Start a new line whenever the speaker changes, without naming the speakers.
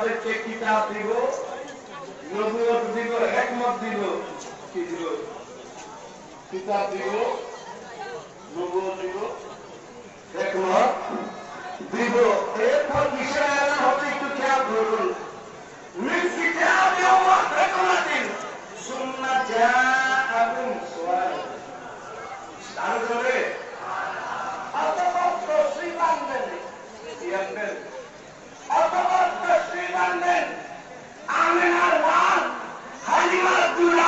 তাদেরকে কিতাব দিব, নবুয়ত দিব, হিকমত দিব। কি দিব? কিতাব দিব, নবুয়ত দিব, হিকমত দিব। এরপর বিষয় আনা হচ্ছে, একটু খেয়াল করুন। মিন কিতাবি ওয়া হিকমাতিন সুম্মা জাআকুম রাসূল। তার জন্য অথবা তসলিম আনবেন, কি আনবেন? অথবা তসলিম আনবেন। আমিনার ওয়ান হালিমার দুলা